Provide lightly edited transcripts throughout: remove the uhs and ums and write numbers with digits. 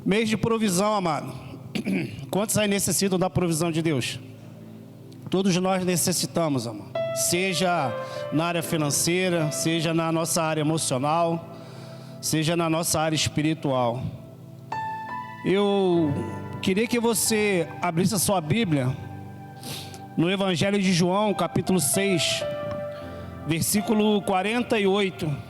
Mês de provisão, amado. Quantos aí necessitam da provisão de Deus? Todos nós necessitamos, amado. Seja na área financeira, seja na nossa área emocional, seja na nossa área espiritual. Eu queria que você abrisse a sua Bíblia no Evangelho de João, capítulo 6, versículo 48.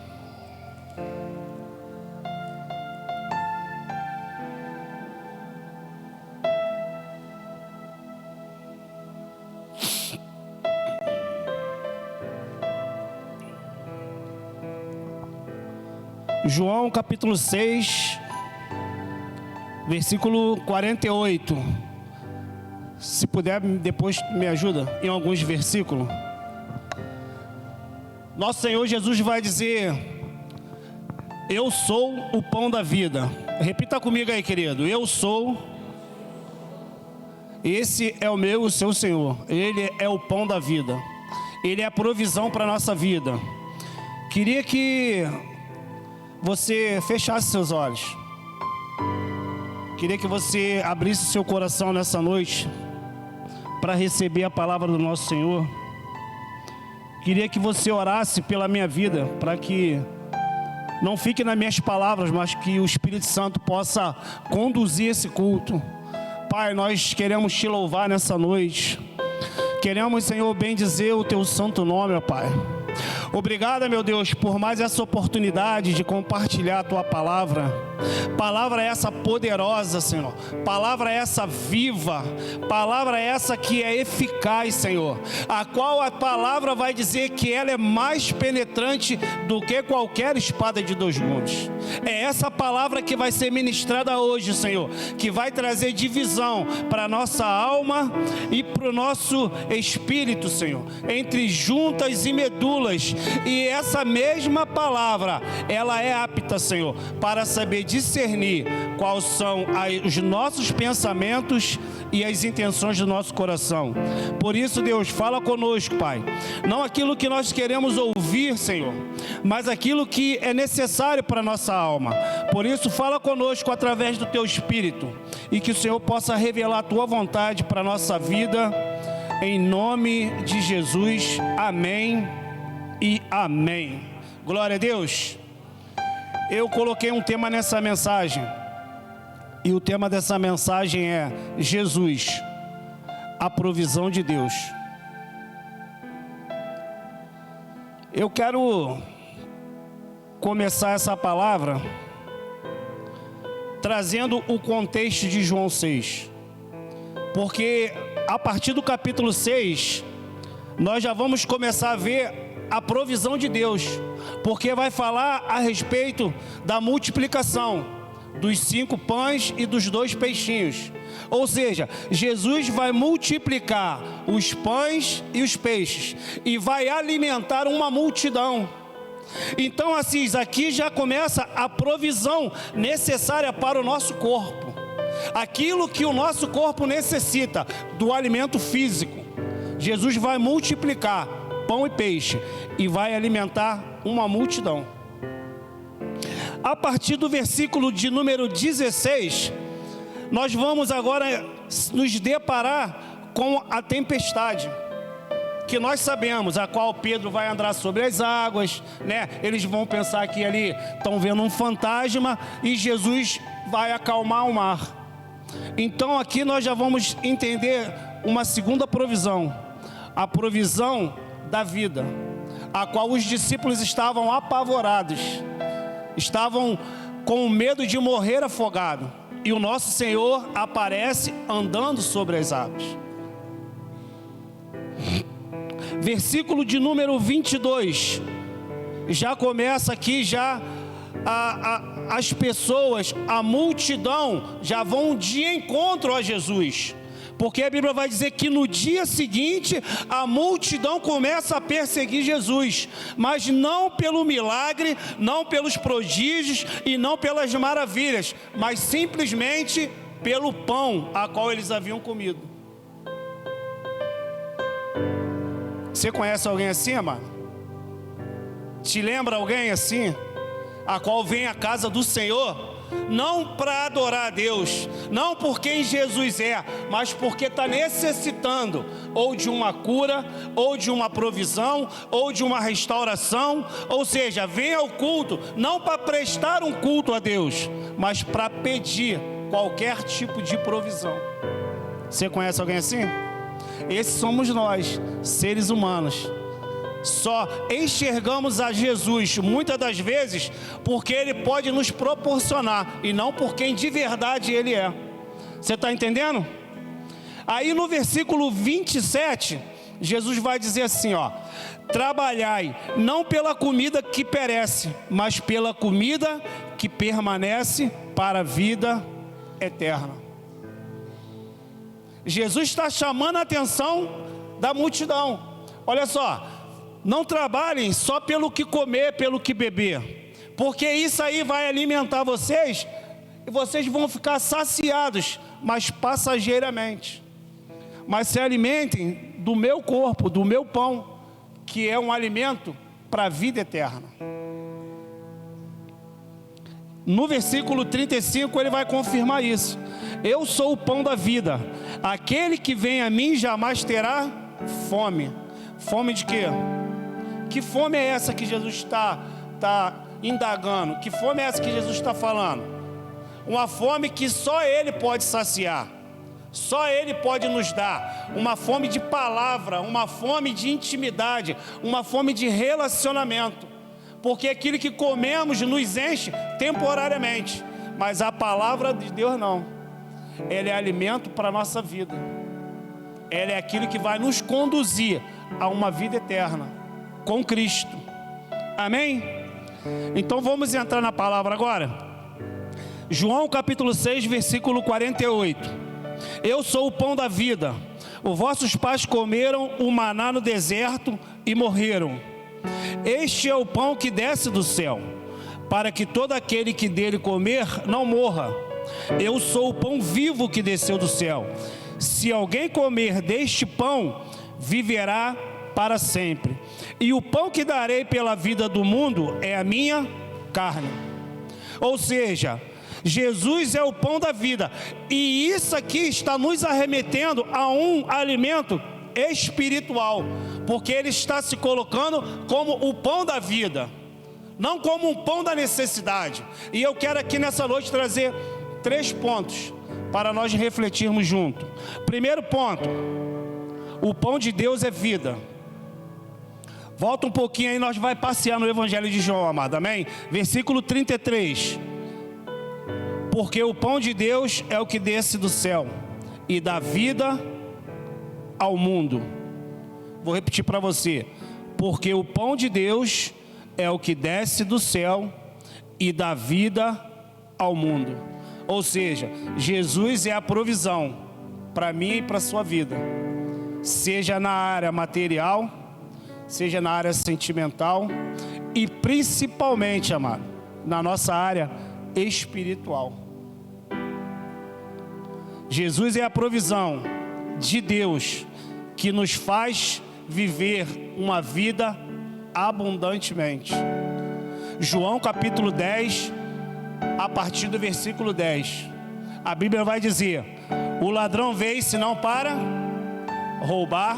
João capítulo 6, versículo 48. Se puder, depois me ajuda em alguns versículos. Nosso Senhor Jesus vai dizer: eu sou o pão da vida. Repita comigo aí, querido. Eu sou. Esse é o meu e o seu Senhor. Ele é o pão da vida. Ele é a provisão para a nossa vida. Queria que você fechasse seus olhos. Queria que você abrisse seu coração nessa noite para receber a palavra do nosso Senhor. Queria que você orasse pela minha vida, para que não fique nas minhas palavras, mas que o Espírito Santo possa conduzir esse culto. Pai, nós queremos te louvar nessa noite. Queremos, Senhor, bendizer o teu santo nome, ó Pai. Obrigado, meu Deus, por mais essa oportunidade de compartilhar a tua palavra. Palavra essa poderosa, Senhor. Palavra essa viva. Palavra essa que é eficaz, Senhor. A qual a palavra vai dizer que ela é mais penetrante do que qualquer espada de dois gumes. É essa palavra que vai ser ministrada hoje, Senhor, que vai trazer divisão para a nossa alma e para o nosso espírito, Senhor, entre juntas e medulas. E essa mesma palavra, ela é apta, Senhor, para saber discernir quais são os nossos pensamentos e as intenções do nosso coração. Por isso, Deus, fala conosco, Pai. Não aquilo que nós queremos ouvir, Senhor, mas aquilo que é necessário para a nossa alma. Por isso, fala conosco através do Teu Espírito, e que o Senhor possa revelar a Tua vontade para a nossa vida, em nome de Jesus. Amém e amém. Glória a Deus. Eu coloquei um tema nessa mensagem, e o tema dessa mensagem é Jesus, a provisão de Deus. Eu quero começar essa palavra trazendo o contexto de João 6, porque a partir do capítulo 6, nós já vamos começar a ver a provisão de Deus, porque vai falar a respeito da multiplicação dos 5 pães e dos 2 peixinhos. Ou seja, Jesus vai multiplicar os pães e os peixes e vai alimentar uma multidão. Então, assim, aqui já começa a provisão necessária para o nosso corpo. Aquilo que o nosso corpo necessita do alimento físico, Jesus vai multiplicar pão e peixe e vai alimentar uma multidão. A partir do versículo de número 16, nós vamos agora nos deparar com a tempestade, que nós sabemos, a qual Pedro vai andar sobre as águas, né? Eles vão pensar que ali estão vendo um fantasma e Jesus vai acalmar o mar. Então aqui nós já vamos entender uma segunda provisão, a provisão da vida, a qual os discípulos estavam apavorados, estavam com medo de morrer afogado, e o nosso Senhor aparece andando sobre as águas. Versículo de número 22, já começa aqui, já as pessoas, a multidão, já vão de encontro a Jesus. Porque a Bíblia vai dizer que no dia seguinte a multidão começa a perseguir Jesus, mas não pelo milagre, não pelos prodígios e não pelas maravilhas, mas simplesmente pelo pão a qual eles haviam comido. Você conhece alguém assim, amado? Te lembra alguém assim? A qual vem à casa do Senhor não para adorar a Deus, não por quem Jesus é, mas porque está necessitando ou de uma cura, ou de uma provisão, ou de uma restauração. Ou seja, vem ao culto não para prestar um culto a Deus, mas para pedir qualquer tipo de provisão. Você conhece alguém assim? Esses somos nós, seres humanos. Só enxergamos a Jesus muitas das vezes porque Ele pode nos proporcionar e não por quem de verdade Ele é. Você está entendendo? Aí no versículo 27, Jesus vai dizer assim, ó: trabalhai não pela comida que perece, mas pela comida que permanece para a vida eterna. Jesus está chamando a atenção da multidão. Olha só, não trabalhem só pelo que comer, pelo que beber, porque isso aí vai alimentar vocês, e vocês vão ficar saciados, mas passageiramente. Mas se alimentem do meu corpo, do meu pão, que é um alimento para a vida eterna. No versículo 35 ele vai confirmar isso: eu sou o pão da vida, aquele que vem a mim jamais terá fome. Fome de quê? Que fome é essa que Jesus está indagando? Que fome é essa que Jesus está falando? Uma fome que só Ele pode saciar, só Ele pode nos dar. Uma fome de palavra, uma fome de intimidade, uma fome de relacionamento. Porque aquilo que comemos nos enche temporariamente, mas a palavra de Deus não. Ela é alimento para a nossa vida. Ela é aquilo que vai nos conduzir a uma vida eterna com Cristo. Amém? Então vamos entrar na palavra agora. João capítulo 6, versículo 48. Eu sou o pão da vida. Os vossos pais comeram o maná no deserto e morreram. Este é o pão que desce do céu, para que todo aquele que dele comer não morra. Eu sou o pão vivo que desceu do céu. Se alguém comer deste pão, viverá para sempre. E o pão que darei pela vida do mundo é a minha carne. Ou seja, Jesus é o pão da vida. E isso aqui está nos arremetendo a um alimento espiritual, porque Ele está se colocando como o pão da vida, não como um pão da necessidade. E eu quero aqui nessa noite trazer 3 pontos para nós refletirmos junto. Primeiro ponto: o pão de Deus é vida. Volta um pouquinho aí, nós vamos passear no Evangelho de João, amado, amém? Versículo 33. Porque o pão de Deus é o que desce do céu e dá vida ao mundo. Vou repetir para você: porque o pão de Deus é o que desce do céu e dá vida ao mundo. Ou seja, Jesus é a provisão para mim e para a sua vida, seja na área material, seja na área sentimental e principalmente, amado, na nossa área espiritual. Jesus é a provisão de Deus que nos faz viver uma vida abundantemente. João capítulo 10, a partir do versículo 10, a Bíblia vai dizer: o ladrão veio senão para roubar,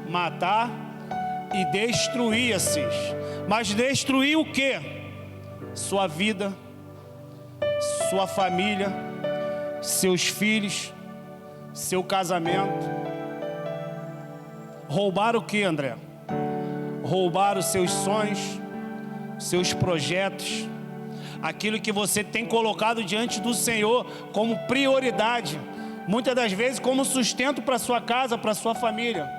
matar e destruir assis. Mas destruir o quê? Sua vida, sua família, seus filhos, seu casamento. Roubar o que, André? Roubar os seus sonhos, seus projetos, aquilo que você tem colocado diante do Senhor como prioridade, muitas das vezes como sustento para sua casa, para sua família.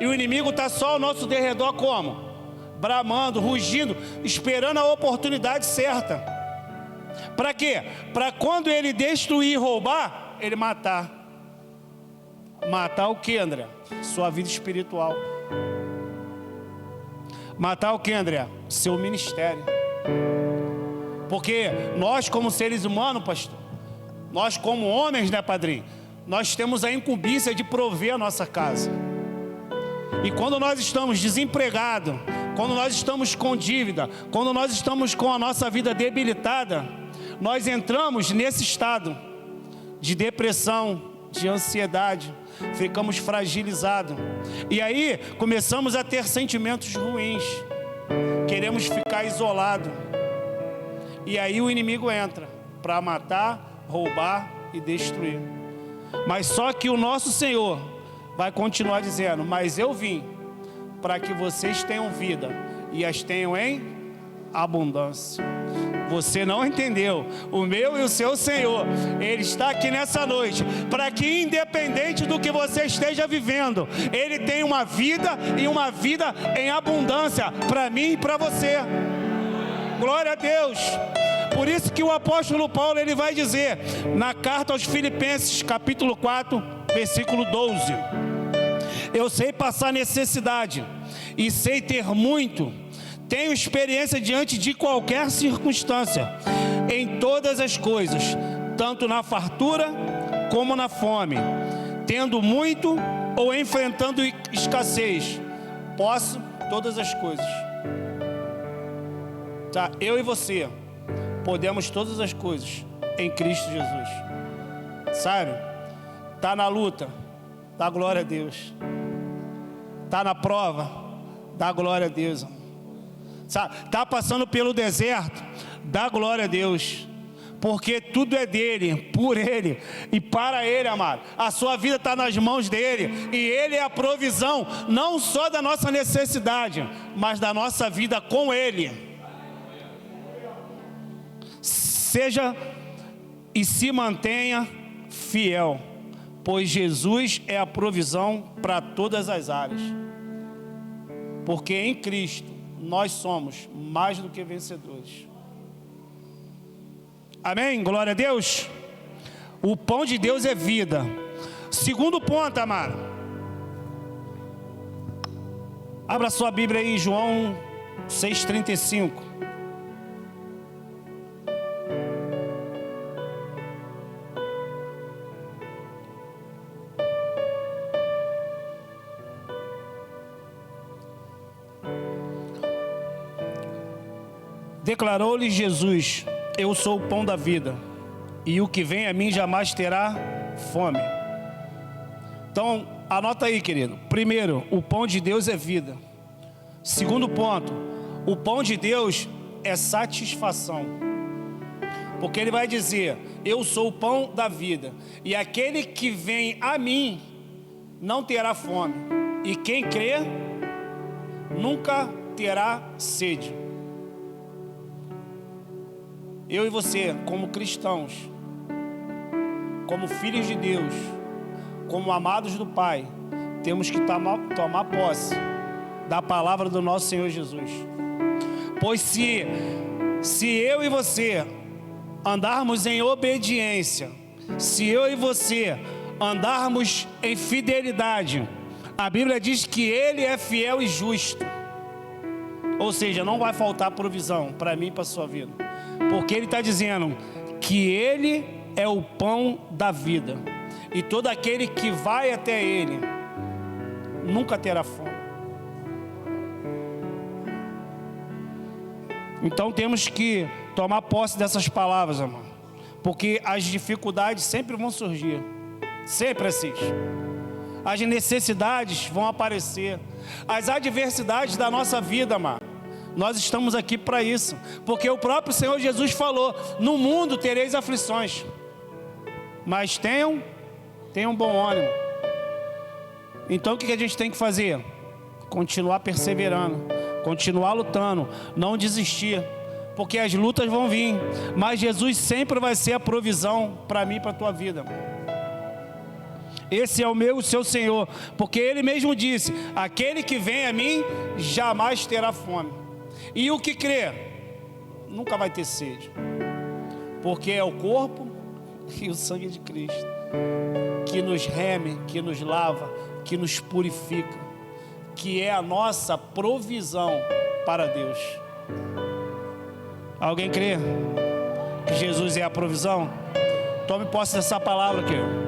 E o inimigo está só ao nosso derredor como? Bramando, rugindo, esperando a oportunidade certa. Para quê? Para quando ele destruir e roubar, ele matar. Matar o que, André? Sua vida espiritual. Matar o que, André? Seu ministério. Porque nós como seres humanos, pastor, nós como homens, né, padrinho, nós temos a incumbência de prover a nossa casa. E quando nós estamos desempregados, quando nós estamos com dívida, quando nós estamos com a nossa vida debilitada, nós entramos nesse estado de depressão, de ansiedade, ficamos fragilizados. E aí começamos a ter sentimentos ruins, queremos ficar isolados. E aí o inimigo entra para matar, roubar e destruir. Mas só que o nosso Senhor vai continuar dizendo: mas eu vim para que vocês tenham vida e as tenham em abundância. Você não entendeu? O meu e o seu Senhor, Ele está aqui nessa noite para que, independente do que você esteja vivendo, Ele tem uma vida, e uma vida em abundância para mim e para você. Glória a Deus. Por isso que o apóstolo Paulo, ele vai dizer na carta aos Filipenses, capítulo 4, versículo 12: eu sei passar necessidade e sei ter muito. Tenho experiência diante de qualquer circunstância, em todas as coisas, tanto na fartura como na fome, tendo muito ou enfrentando escassez, posso todas as coisas. Tá? Eu e você podemos todas as coisas em Cristo Jesus. Sabe? Tá na luta, dá glória a Deus. Tá na prova, dá glória a Deus. Está passando pelo deserto, dá glória a Deus, porque tudo é dele, por ele e para ele, amado. A sua vida está nas mãos dele, e ele é a provisão, não só da nossa necessidade, mas da nossa vida com ele. Seja e se mantenha fiel, pois Jesus é a provisão para todas as áreas, porque em Cristo nós somos mais do que vencedores. Amém? Glória a Deus. O pão de Deus é vida. Segundo ponto, amado. Abra sua Bíblia aí, João 6,35. Declarou-lhe Jesus: eu sou o pão da vida, e o que vem a mim jamais terá fome. Então, anota aí, querido. Primeiro, o pão de Deus é vida. Segundo ponto, o pão de Deus é satisfação. Porque ele vai dizer: eu sou o pão da vida, e aquele que vem a mim não terá fome, e quem crê nunca terá sede. Eu e você, como cristãos, como filhos de Deus, como amados do Pai, temos que tomar posse da palavra do nosso Senhor Jesus. Pois se eu e você andarmos em obediência, se eu e você andarmos em fidelidade, a Bíblia diz que Ele é fiel e justo. Ou seja, não vai faltar provisão para mim e para a sua vida. Porque Ele está dizendo que Ele é o pão da vida, e todo aquele que vai até Ele nunca terá fome. Então temos que tomar posse dessas palavras, amor, porque as dificuldades sempre vão surgir, sempre assim. As necessidades vão aparecer, as adversidades da nossa vida, amor. Nós estamos aqui para isso, porque o próprio Senhor Jesus falou: no mundo tereis aflições, mas tenham bom ânimo. Então o que a gente tem que fazer? Continuar perseverando, continuar lutando, não desistir, porque as lutas vão vir, mas Jesus sempre vai ser a provisão para mim e para a tua vida. Esse é o meu e o seu Senhor, porque Ele mesmo disse: aquele que vem a mim jamais terá fome. E o que crê nunca vai ter sede, porque é o corpo e o sangue de Cristo que nos reme, que nos lava, que nos purifica, que é a nossa provisão para Deus. Alguém crê que Jesus é a provisão? Tome posse dessa palavra, querido.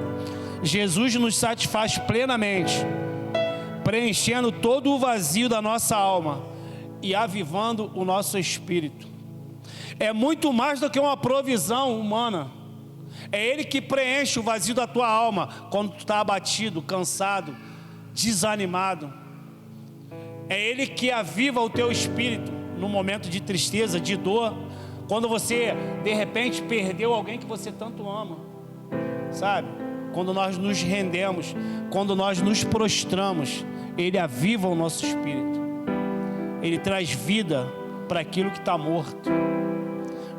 Jesus nos satisfaz plenamente, preenchendo todo o vazio da nossa alma e avivando o nosso espírito. é muito mais do que uma provisão humana. É Ele que preenche o vazio da tua alma quando tu está abatido, cansado, desanimado. É Ele que aviva o teu espírito no momento de tristeza, de dor, quando você de repente perdeu alguém que você tanto ama, sabe? Quando nós nos rendemos, quando nós nos prostramos, Ele aviva o nosso espírito. Ele traz vida para aquilo que está morto.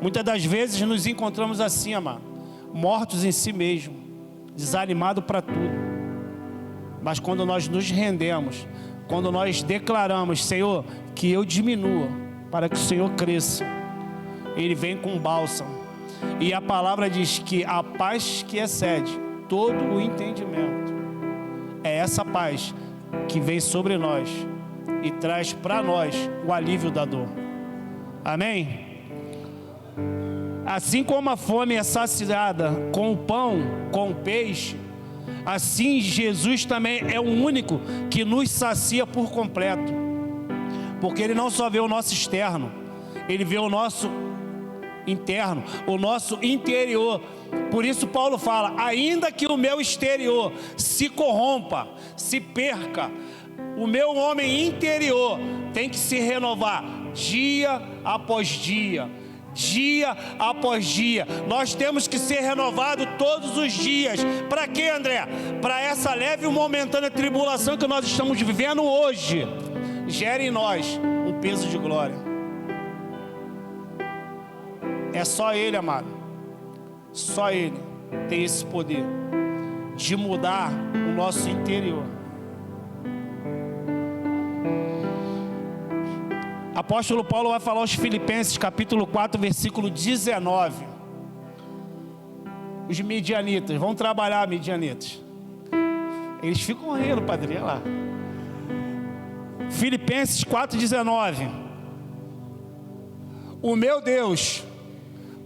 Muitas das vezes nos encontramos assim, amado, mortos em si mesmo, desanimados para tudo. Mas quando nós nos rendemos, quando nós declaramos: Senhor, que eu diminua para que o Senhor cresça, Ele vem com bálsamo. E a palavra diz que a paz que excede todo o entendimento, é essa paz que vem sobre nós e traz para nós o alívio da dor. Amém? Assim como a fome é saciada com o pão, com o peixe, assim Jesus também é o único que nos sacia por completo. Porque Ele não só vê o nosso externo, Ele vê o nosso interno, o nosso interior. Por isso Paulo fala: ainda que o meu exterior se corrompa, se perca, o meu homem interior tem que se renovar dia após dia, dia após dia. Nós temos que ser renovados todos os dias. Para quê, André? Para essa leve e momentânea tribulação que nós estamos vivendo hoje gere em nós um peso de glória. É só Ele, amado, só Ele tem esse poder de mudar o nosso interior. Apóstolo Paulo vai falar aos Filipenses, capítulo 4, versículo 19. Os midianitas, vão trabalhar, midianitas. Eles ficam rindo, padrinho, olha lá. Filipenses 4,19. O meu Deus,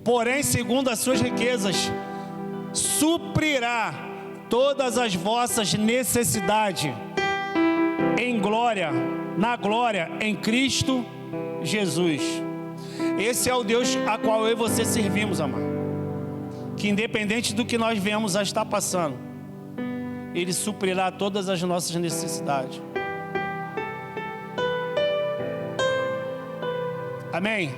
porém, segundo as suas riquezas, suprirá todas as vossas necessidades em glória, na glória, em Cristo Jesus. Esse é o Deus a qual eu e você servimos, amado. Que independente do que nós venhamos a estar passando, Ele suprirá todas as nossas necessidades. Amém?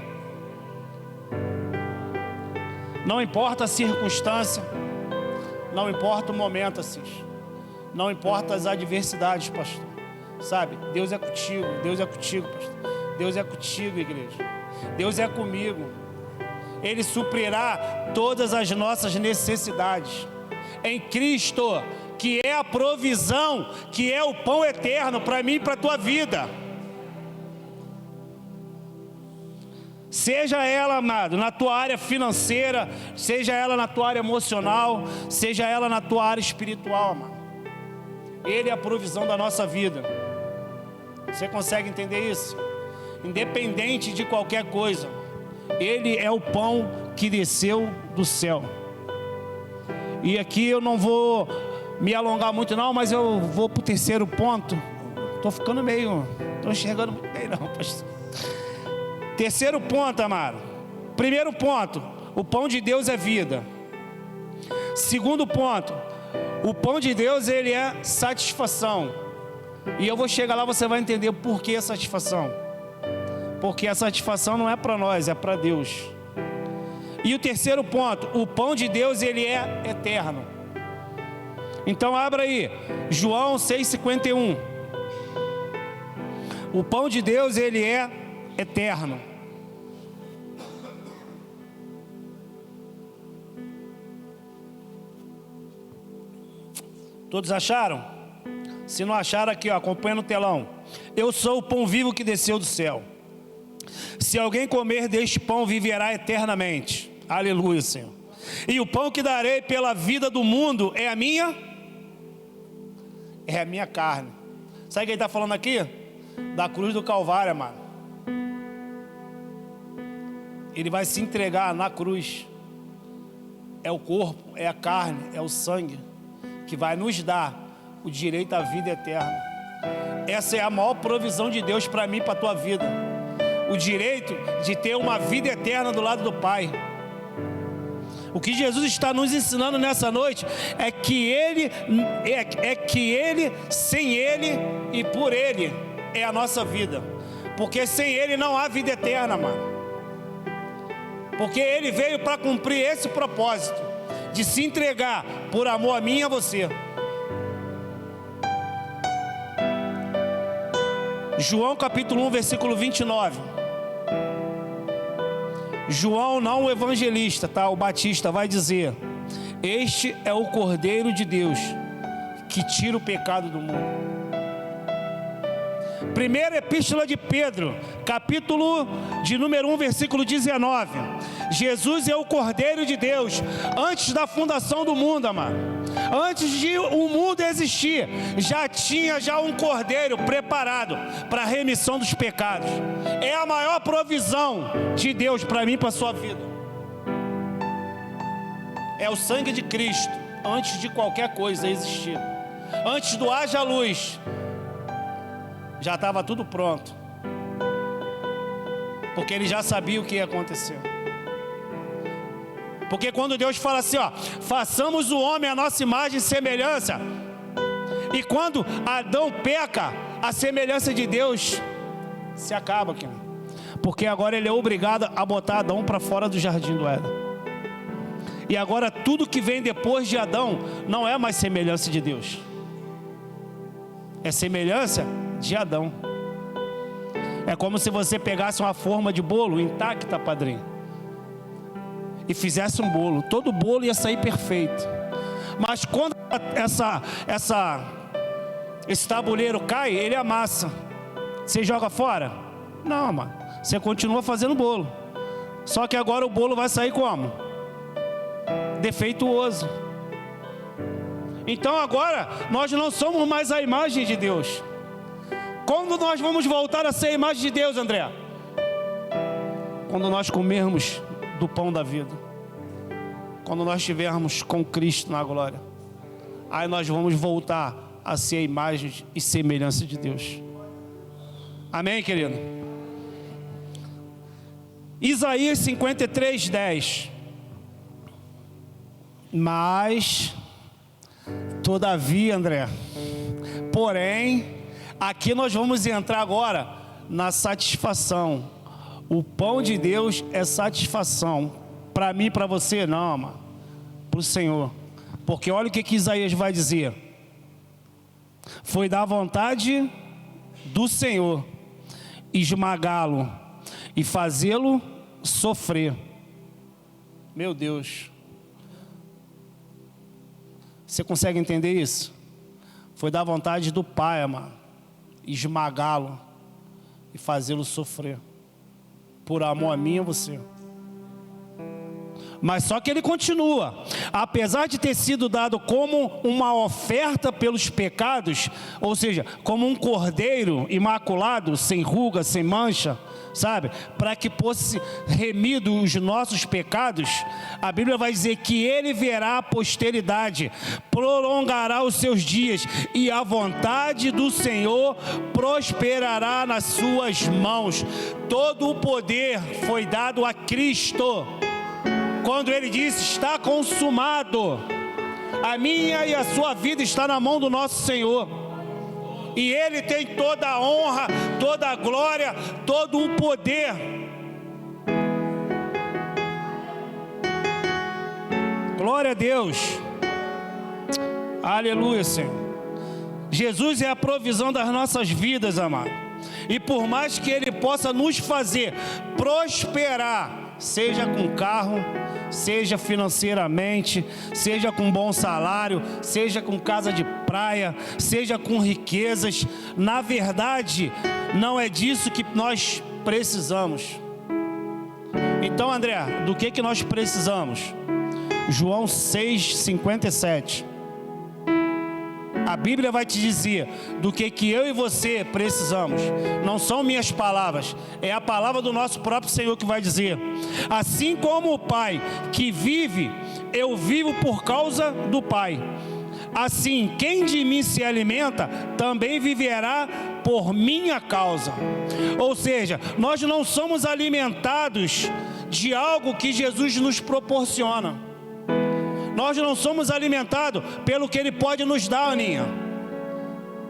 Não importa a circunstância, não importa o momento, Assis, não importa as adversidades, pastor. Sabe, Deus é contigo, Deus é contigo, pastor. Deus é contigo, igreja. Deus é comigo. Ele suprirá todas as nossas necessidades em Cristo, que é a provisão, que é o pão eterno para mim e para a tua vida. Seja ela, amado, na tua área financeira, seja ela na tua área emocional, seja ela na tua área espiritual, amado. Ele é a provisão da nossa vida. Você consegue entender isso? Independente de qualquer coisa, Ele é o pão que desceu do céu. E aqui eu não vou me alongar muito não, mas eu vou para o terceiro ponto. Estou ficando meio, estou enxergando muito bem não, pastor. Terceiro ponto, amado. Primeiro ponto, o pão de Deus é vida. Segundo ponto, o pão de Deus, ele é satisfação. E eu vou chegar lá, você vai entender o porquê a satisfação. Porque a satisfação não é para nós, é para Deus. E o terceiro ponto, o pão de Deus, ele é eterno. Então abra aí, João 6,51. O pão de Deus, ele é eterno. Todos acharam? Se não acharam, aqui, ó, acompanha no telão. Eu sou o pão vivo que desceu do céu. Se alguém comer deste pão, viverá eternamente. Aleluia, Senhor. E o pão que darei pela vida do mundo é a minha carne. Sabe o que ele está falando aqui? Da cruz do Calvário, amado. Ele vai se entregar na cruz. É o corpo, é a carne, é o sangue que vai nos dar o direito à vida eterna. Essa é a maior provisão de Deus para mim e para a tua vida. o direito de ter uma vida eterna do lado do Pai. O que Jesus está nos ensinando nessa noite é que Ele, sem Ele e por Ele é a nossa vida. Porque sem Ele não há vida eterna, mano. Porque Ele veio para cumprir esse propósito, de se entregar por amor a mim e a você. João capítulo 1, versículo 29. João, não o evangelista, tá? O Batista vai dizer: este é o Cordeiro de Deus, que tira o pecado do mundo. Primeira epístola de Pedro, capítulo de número 1, versículo 19. Jesus é o Cordeiro de Deus, antes da fundação do mundo, amado. Antes de o mundo existir, já tinha um Cordeiro preparado para a remissão dos pecados. É a maior provisão de Deus para mim e para a sua vida. É o sangue de Cristo, antes de qualquer coisa existir. Antes do haja luz, já estava tudo pronto. Porque Ele já sabia o que ia acontecer. Porque quando Deus fala assim, ó, façamos o homem a nossa imagem e semelhança. E quando Adão peca, a semelhança de Deus se acaba aqui. Porque agora ele é obrigado a botar Adão para fora do jardim do Éden. E agora tudo que vem depois de Adão não é mais semelhança de Deus. É semelhança de Adão. É como se você pegasse uma forma de bolo intacta, padrinho, e fizesse um bolo. Todo bolo ia sair perfeito. Mas quando esse tabuleiro cai, ele amassa. Você joga fora? Não, mano. Você continua fazendo bolo. Só que agora o bolo vai sair como? Defeituoso. Então agora nós não somos mais a imagem de Deus. Quando nós vamos voltar a ser a imagem de Deus, André? Quando nós comermos do pão da vida. Quando nós estivermos com Cristo na glória. Aí nós vamos voltar a ser a imagem e semelhança de Deus. Amém, querido? Isaías 53, 10. Mas, todavia, André, porém, aqui nós vamos entrar agora na satisfação. O pão de Deus é satisfação. Para mim e para você, não, mano. Para o Senhor. Porque olha o que Isaías vai dizer. Foi da vontade do Senhor esmagá-lo e fazê-lo sofrer. Meu Deus. Você consegue entender isso? Foi da vontade do Pai, amado, esmagá-lo e fazê-lo sofrer. Por amor a mim e a você. Mas só que ele continua. Apesar de ter sido dado como uma oferta pelos pecados, ou seja, como um cordeiro imaculado, sem ruga, sem mancha, sabe? Para que fosse remido os nossos pecados, a Bíblia vai dizer que ele verá a posteridade, prolongará os seus dias, e a vontade do Senhor prosperará nas suas mãos. Todo o poder foi dado a Cristo. Quando Ele disse, está consumado, a minha e a sua vida está na mão do nosso Senhor. E Ele tem toda a honra, toda a glória, todo o poder. Glória a Deus. Aleluia, Senhor. Jesus é a provisão das nossas vidas, amado. E por mais que Ele possa nos fazer prosperar, seja com carro, seja financeiramente, seja com bom salário, seja com casa de praia, seja com riquezas, na verdade, não é disso que nós precisamos. Então, André, do que nós precisamos? João 6,57. A Bíblia vai te dizer do que eu e você precisamos. Não são minhas palavras, é a palavra do nosso próprio Senhor que vai dizer: assim como o Pai que vive, eu vivo por causa do Pai. Assim, quem de mim se alimenta, também viverá por minha causa. Ou seja, nós não somos alimentados de algo que Jesus nos proporciona. Nós não somos alimentados pelo que Ele pode nos dar, Aninha.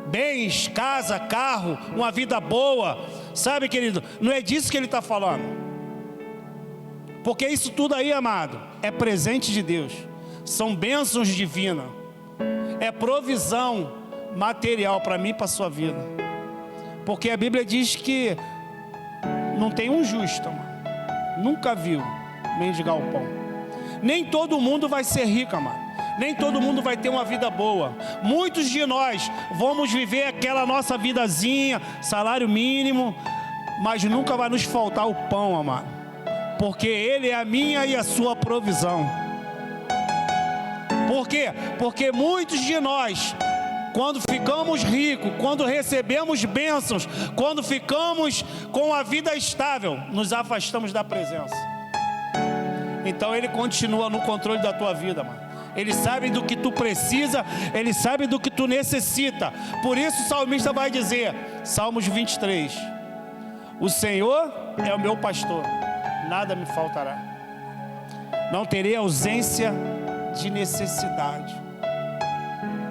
Bens, casa, carro, uma vida boa. Sabe, querido, não é disso que Ele está falando. Porque isso tudo aí, amado, é presente de Deus. São bênçãos divinas. É provisão material para mim e para a sua vida. Porque a Bíblia diz que não tem um justo, amado. Nunca viu mendigar o pão. Nem todo mundo vai ser rico, amado. Nem todo mundo vai ter uma vida boa. Muitos de nós vamos viver aquela nossa vidazinha, salário mínimo, mas nunca vai nos faltar o pão, amado. Porque Ele é a minha e a sua provisão. Por quê? Porque muitos de nós, quando ficamos ricos, quando recebemos bênçãos, quando ficamos com a vida estável, nos afastamos da presença. Então Ele continua no controle da tua vida, mano. Ele sabe do que tu precisa, Ele sabe do que tu necessita. Por isso o salmista vai dizer, Salmos 23, o Senhor é o meu pastor, nada me faltará. Não terei ausência de necessidade.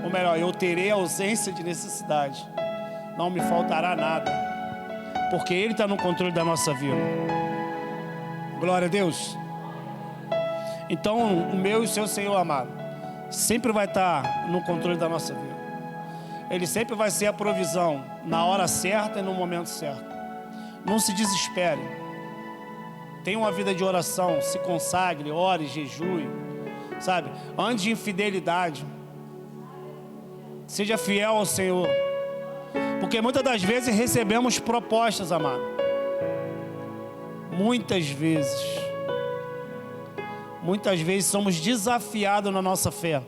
Ou melhor, eu terei ausência de necessidade. Não me faltará nada. Porque Ele está no controle da nossa vida. Glória a Deus. Então, o meu e o seu Senhor amado sempre vai estar no controle da nossa vida. Ele sempre vai ser a provisão na hora certa e no momento certo. Não se desespere. Tenha uma vida de oração, se consagre, ore, jejue, sabe? Ande de infidelidade. Seja fiel ao Senhor. Porque muitas das vezes recebemos propostas, amado. Muitas vezes somos desafiados na nossa fé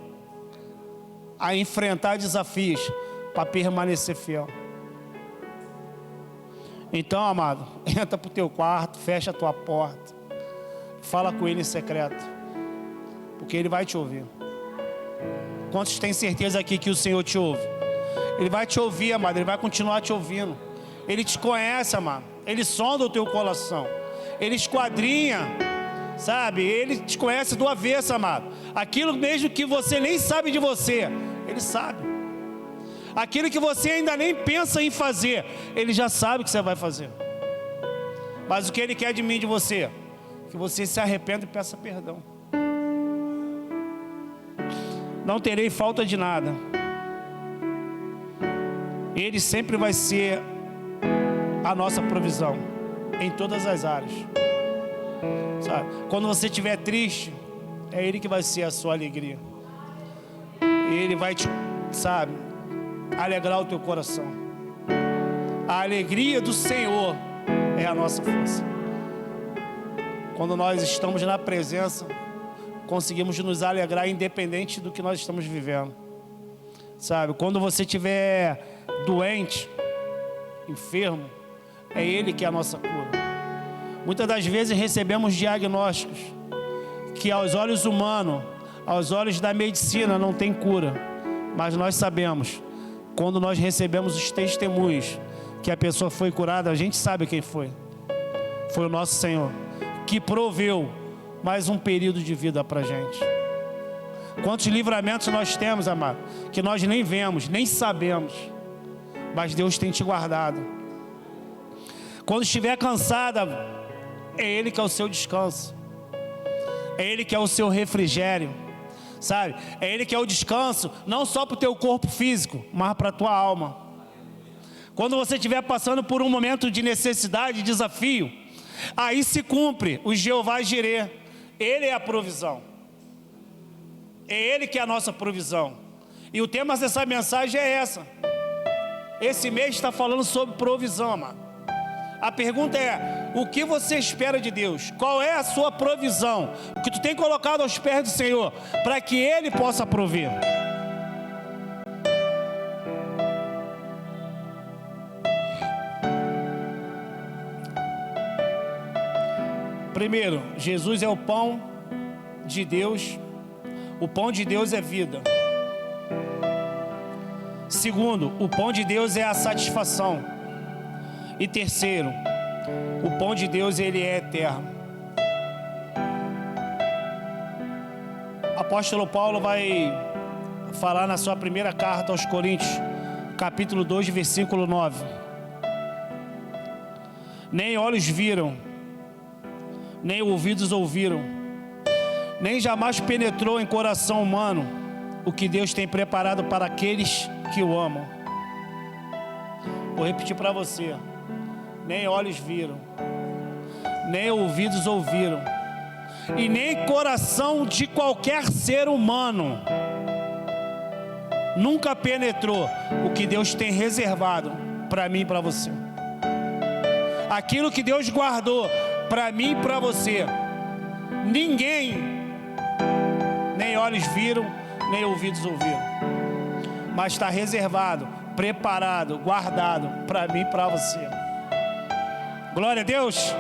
a enfrentar desafios para permanecer fiel. Então, amado, entra para o teu quarto, fecha a tua porta, fala com Ele em secreto, porque Ele vai te ouvir. Quantos têm certeza aqui que o Senhor te ouve? Ele vai te ouvir, amado, Ele vai continuar te ouvindo. Ele te conhece, amado, Ele sonda o teu coração, Ele esquadrinha, sabe? Ele te conhece do avesso, amado. Aquilo mesmo que você nem sabe de você, Ele sabe. Aquilo que você ainda nem pensa em fazer, Ele já sabe que você vai fazer. Mas o que Ele quer de mim e de você? Que você se arrependa e peça perdão. Não terei falta de nada. Ele sempre vai ser a nossa provisão em todas as áreas. Sabe? Quando você estiver triste, é Ele que vai ser a sua alegria. Ele vai te, sabe, alegrar o teu coração. A alegria do Senhor é a nossa força. Quando nós estamos na presença, conseguimos nos alegrar independente do que nós estamos vivendo. Sabe? Quando você estiver doente, enfermo, é Ele que é a nossa cura. Muitas das vezes recebemos diagnósticos que aos olhos humanos, aos olhos da medicina não tem cura. Mas nós sabemos, quando nós recebemos os testemunhos que a pessoa foi curada, a gente sabe quem foi. Foi o nosso Senhor, que proveu mais um período de vida para a gente. Quantos livramentos nós temos, amado, que nós nem vemos, nem sabemos, mas Deus tem te guardado. Quando estiver cansada, é Ele que é o seu descanso, é Ele que é o seu refrigério, sabe? É Ele que é o descanso, não só para o teu corpo físico, mas para a tua alma. Quando você estiver passando por um momento de necessidade, de desafio, aí se cumpre o Jeová Jireh. Ele é a provisão, é Ele que é a nossa provisão. E o tema dessa mensagem é essa. Esse mês está falando sobre provisão, amado. A pergunta é, o que você espera de Deus? Qual é a sua provisão? O que tu tem colocado aos pés do Senhor, para que Ele possa prover. Primeiro, Jesus é o pão de Deus. O pão de Deus é vida. Segundo, o pão de Deus é a satisfação. E terceiro, o pão de Deus, ele é eterno. Apóstolo Paulo vai falar na sua primeira carta aos Coríntios, capítulo 2, versículo 9. Nem olhos viram, nem ouvidos ouviram, nem jamais penetrou em coração humano o que Deus tem preparado para aqueles que o amam. Vou repetir para você: nem olhos viram, nem ouvidos ouviram, e nem coração de qualquer ser humano nunca penetrou o que Deus tem reservado para mim e para você. Aquilo que Deus guardou para mim e para você, ninguém, nem olhos viram, nem ouvidos ouviram, mas está reservado, preparado, guardado para mim e para você. Glória a Deus.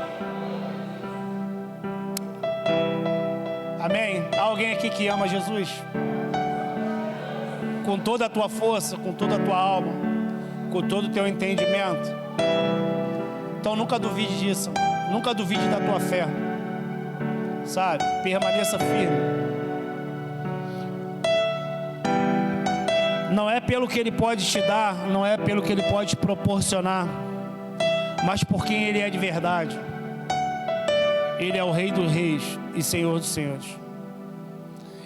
Amém. Há alguém aqui que ama Jesus? Com toda a tua força, com toda a tua alma, com todo o teu entendimento. Então nunca duvide disso, nunca duvide da tua fé, sabe? Permaneça firme. Não é pelo que Ele pode te dar, não é pelo que Ele pode te proporcionar, mas por quem Ele é de verdade. Ele é o Rei dos Reis e Senhor dos Senhores.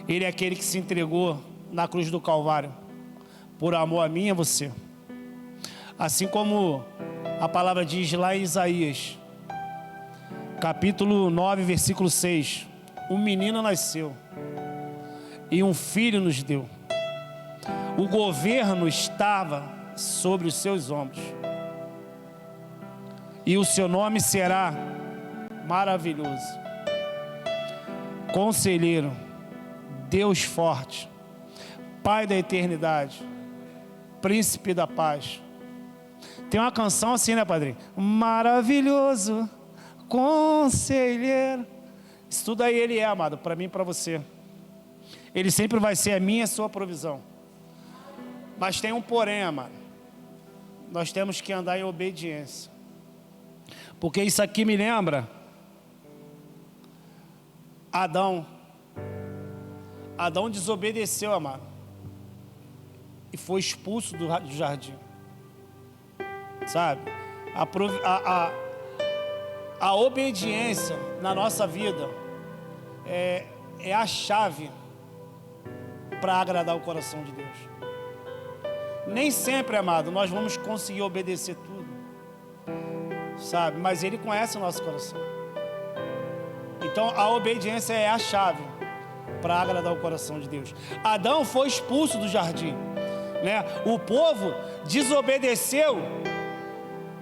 Ele é aquele que se entregou na cruz do Calvário por amor a mim e a você. Assim como a palavra diz lá em Isaías, capítulo 9, versículo 6: um menino nasceu e um filho nos deu. O governo estava sobre os seus ombros, e o seu nome será Maravilhoso, Conselheiro, Deus Forte, Pai da Eternidade, Príncipe da Paz. Tem uma canção assim, né, padrinho? Maravilhoso, Conselheiro. Isso tudo aí Ele é, amado, para mim e para você. Ele sempre vai ser a minha e a sua provisão. Mas tem um porém, amado. Nós temos que andar em obediência. Porque isso aqui me lembra Adão. Adão desobedeceu, amado, e foi expulso do jardim. Sabe? A obediência na nossa vida é a chave para agradar o coração de Deus. Nem sempre, amado, nós vamos conseguir obedecer tudo, sabe? Mas Ele conhece o nosso coração. Então a obediência é a chave para agradar o coração de Deus. Adão foi expulso do jardim, né? O povo desobedeceu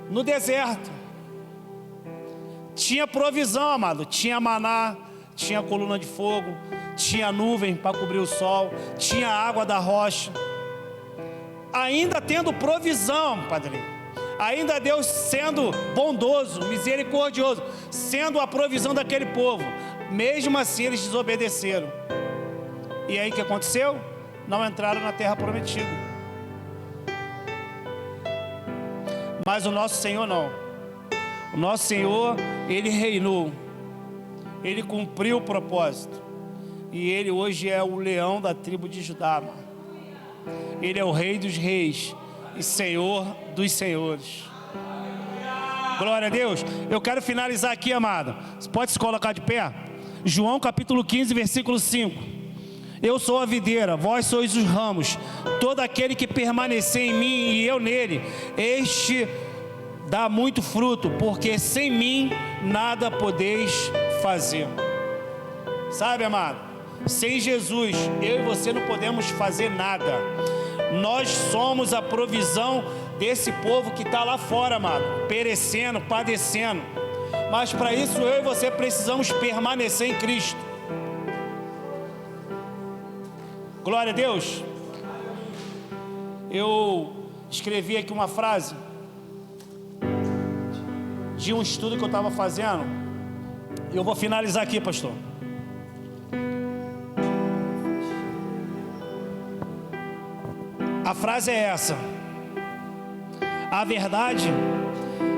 no deserto. Tinha provisão, amado, tinha maná, tinha coluna de fogo, tinha nuvem para cobrir o sol, tinha água da rocha. Ainda tendo provisão, padrinho, ainda Deus sendo bondoso, misericordioso, sendo a provisão daquele povo, mesmo assim eles desobedeceram. E aí o que aconteceu? Não entraram na terra prometida. Mas o nosso Senhor não. O nosso Senhor, Ele reinou, Ele cumpriu o propósito, e Ele hoje é o leão da tribo de Judá, mano. Ele é o Rei dos Reis e Senhor dos Senhores. Glória a Deus. Eu quero finalizar aqui, amado. Você pode se colocar de pé? João capítulo 15, versículo 5. Eu sou a videira, vós sois os ramos. Todo aquele que permanecer em mim e eu nele, este dá muito fruto, porque sem mim nada podeis fazer. Sabe, amado? Sem Jesus, eu e você não podemos fazer nada. Nós somos a provisão desse povo que está lá fora, amado, perecendo, padecendo. Mas para isso eu e você precisamos permanecer em Cristo. Glória a Deus. Eu escrevi aqui uma frase de um estudo que eu estava fazendo, e eu vou finalizar aqui, pastor. A frase é essa: a verdade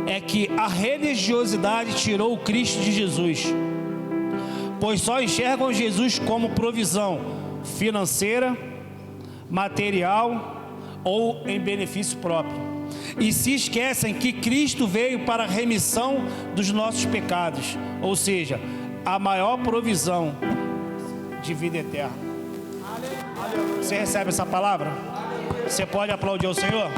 é que a religiosidade tirou o Cristo de Jesus, pois só enxergam Jesus como provisão financeira, material ou em benefício próprio, e se esquecem que Cristo veio para a remissão dos nossos pecados, ou seja, a maior provisão de vida eterna. Você recebe essa palavra? Você pode aplaudir ao Senhor?